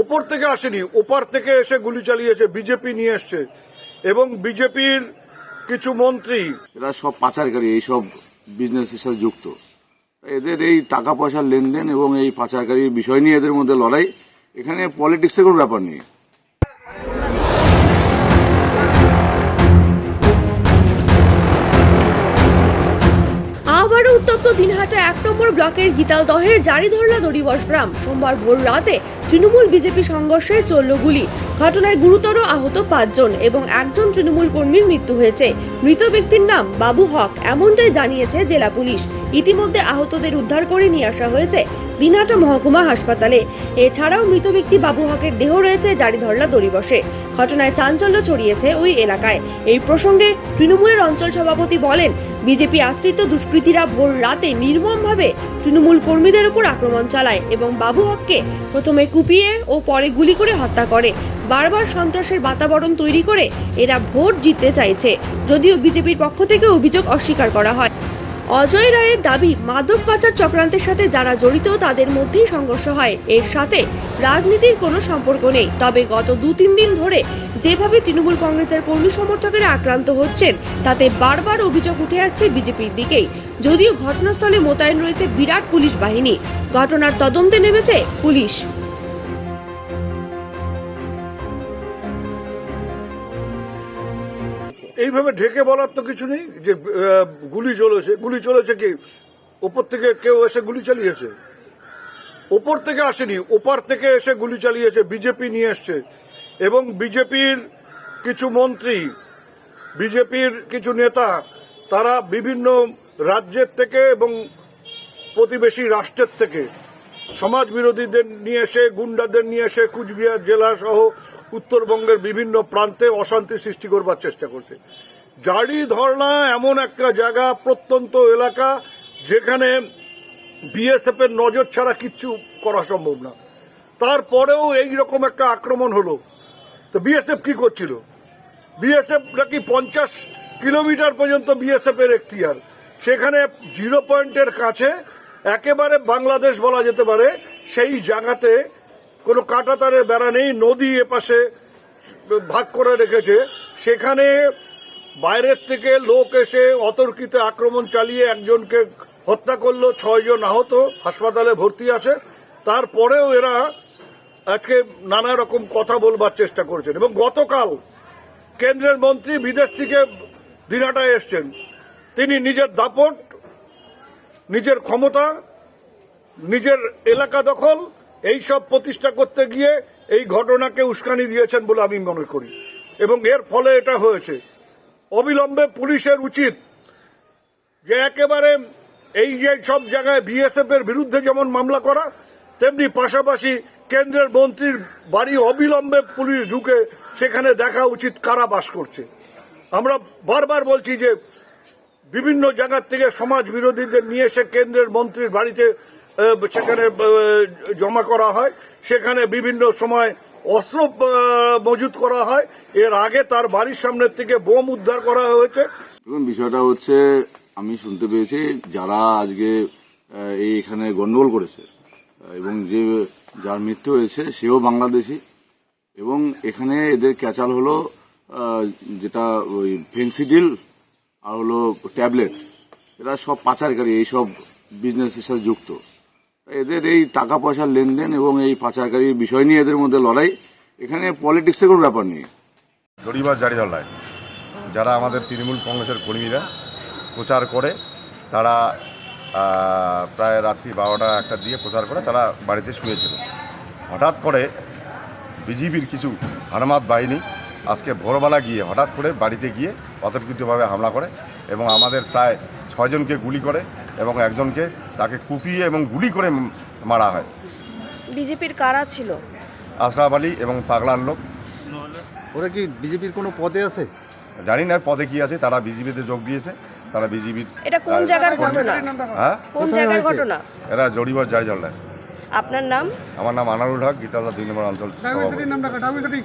ওপর থেকে আসেনি, ওপার থেকে এসে গুলি চালিয়েছে, বিজেপি নিয়ে এসছে এবং বিজেপির কিছু মন্ত্রী এরা সব পাচারকারী, এইসব বিজনেসের সাথে যুক্ত। এদের এই টাকা পয়সার লেনদেন এবং এই পাচারকারীর বিষয় নিয়ে এদের মধ্যে লড়াই। এখানে পলিটিক্সের কোনো ব্যাপার নেই। আবারও উত্তপ্ত দিনহাটা ১ নম্বর ব্লকের গীতালদহের জারিধরলা দড়িবস গ্রাম। সোমবার ভোর রাতে তৃণমূল বিজেপি সংঘর্ষে চলল গুলি। ঘটনায় গুরুতর আহত ৫ জন এবং একজন তৃণমূল কর্মীর মৃত্যু হয়েছে। মৃত ব্যক্তির নাম বাবু হক, এমনটাই জানিয়েছে জেলা পুলিশ। ইতিমধ্যে আহতদের উদ্ধার করে নিয়ে আসা হয়েছে দিনহাটা মহকুমা হাসপাতালে। এছাড়াও মৃত ব্যক্তি বাবু হকের দেহ রয়েছে জারিধরলা দড়িবসে। ঘটনায় চাঞ্চল্য ছড়িয়েছে ওই এলাকায়। এই প্রসঙ্গে তৃণমূলের অঞ্চল সভাপতি বলেন, বিজেপি আশ্রিত দুষ্কৃতীরা ভোর রাতে নির্মমভাবে তৃণমূল কর্মীদের উপর আক্রমণ চালায় এবং বাবু হককে প্রথমে কুপিয়ে ও পরে গুলি করে হত্যা করে। বারবার সন্ত্রাসের বাতাবরণ তৈরি করে এরা ভোট জিততে চাইছে, যদিও বিজেপির পক্ষ থেকে অভিযোগ অস্বীকার করা হয়। অজয় রায়ের দাবি, মাদক পাচার চক্রান্তের সাথে যারা জড়িত তাদের মধ্যেই সংঘর্ষ হয়। এর সাথে রাজনীতির কোনো সম্পর্ক নেই। তবে গত ২-৩ দিন ধরে যেভাবে তৃণমূল কংগ্রেসের কর্মী সমর্থকেরা আক্রান্ত হচ্ছেন, তাতে বারবার অভিযোগ উঠে আসছে বিজেপির দিকেই। যদিও ঘটনাস্থলে মোতায়েন রয়েছে বিরাট পুলিশ বাহিনী। ঘটনার তদন্তে নেমেছে পুলিশ। এইভাবে ঢেকে বলার তো কিছু নেই যে গুলি চলেছে কি ওপর থেকে কেউ এসে গুলি চালিয়েছে? ওপর থেকে আসেনি, ওপার থেকে এসে গুলি চালিয়েছে, বিজেপি নিয়ে এসছে এবং বিজেপির কিছু মন্ত্রী, বিজেপির কিছু নেতা, তারা বিভিন্ন রাজ্যের থেকে এবং প্রতিবেশী রাষ্ট্রের থেকে সমাজ বিরোধীদের নিয়ে এসে, গুন্ডাদের নিয়ে এসে কুচবিহার জেলা সহ উত্তরবঙ্গের বিভিন্ন প্রান্তে অশান্তি সৃষ্টি করবার চেষ্টা করছে। জারিধরলা এমন একটা জায়গা, প্রত্যন্ত এলাকা, যেখানে বিএসএফ এর নজর ছাড়া কিচ্ছু করা সম্ভব না। তারপরেও এইরকম একটা আক্রমণ হলো। তো বিএসএফ কি করছিল? বিএসএফ নাকি 50 কিলোমিটার পর্যন্ত বিএসএফ এর এখতিয়ার। সেখানে জিরো পয়েন্টের কাছে একেবারে বাংলাদেশ বলা যেতে পারে, সেই জায়গাতে কোনো কাঁটাতারের বেড়া নেই, নদী এপাশে ভাগ করে রেখেছে। সেখানে বাইরের থেকে লোক এসে অতর্কিত আক্রমণ চালিয়ে একজনকে হত্যা করলো, 6 জন আহত, হাসপাতালে ভর্তি আছে। তারপরেও এরা আজকে নানা রকম কথা বলবার চেষ্টা করছেন। এবং গতকাল কেন্দ্রের মন্ত্রী বিদেশ থেকে দিনহাটায় এসছেন। তিনি নিজের দাপট, নিজের ক্ষমতা, নিজের এলাকা দখল এইসব প্রতিষ্ঠা করতে গিয়ে এই ঘটনাকে উস্কানি দিয়েছেন বলে আমি মনে করি এবং এর ফলে এটা হয়েছে। অবিলম্বে পুলিশের উচিত যে একেবারে এই যে সব জায়গায় বিএসএফ এর বিরুদ্ধে যেমন মামলা করা, তেমনি পাশাপাশি কেন্দ্রের মন্ত্রীর বাড়ি অবিলম্বে পুলিশ ঢুকে সেখানে দেখা উচিত কারা বাস করছে। আমরা বারবার বলছি যে বিভিন্ন জায়গার থেকে সমাজ বিরোধীদের নিয়ে এসে কেন্দ্রের মন্ত্রীর বাড়িতে সেখানে জমা করা হয়, সেখানে বিভিন্ন সময় অস্ত্র মজুত করা হয়। এর আগে তার বাড়ির সামনের থেকে বোম উদ্ধার করা হয়েছে। বিষয়টা হচ্ছে, আমি শুনতে পেয়েছি যারা আজকে এইখানে গন্ডগোল করেছে এবং যার মৃত্যু হয়েছে সেও বাংলাদেশি এবং এখানে এদের ক্যাচাল হলো যেটা ওই ফেন্সিডিল আর হলো ট্যাবলেট। এরা সব পাচারকারী, এইসব বিজনেসের সাথে যুক্ত। এদের এই টাকা পয়সার লেনদেন এবং এই পাচারকারীর বিষয় নিয়ে এদের মধ্যে লড়াই। এখানে পলিটিক্সের কোনো ব্যাপার নেই। দড়িবাস জারিধরলায় যারা আমাদের তৃণমূল কংগ্রেসের কর্মীরা প্রচার করে, তারা প্রায় রাত্রি 12টা-1টার দিকে প্রচার করে তারা বাড়িতে শুয়েছিল। হঠাৎ করে বিজেপির কিছু হারমাত বাহিনী আজকে ভোরবেলা গিয়ে হঠাৎ করে বাড়িতে গিয়ে অতর্কিতভাবে হামলা করে এবং আমাদের প্রায় 6 জনকে গুলি করে এবং একজনকে তাকে কুপিয়ে এবং গুলি করে মারা হয়। বিজেপির কারা ছিল? আশরাফ আলী এবং পাগলার লোক। ওরা কি বিজেপির কোনো পদে আছে? জানি না পদে কি আছে, তারা বিজেপিতে যোগ দিয়েছে। তারা বিজেপির। এটা কোন জায়গার ঘটনা? হ্যাঁ, কোন জায়গার ঘটনা? এরা জড়িবাস জারিধরলায়। আপনার নাম? আমার নাম আনারুল হক, গীতালদা 2 নম্বর অঞ্চল সভাপতি।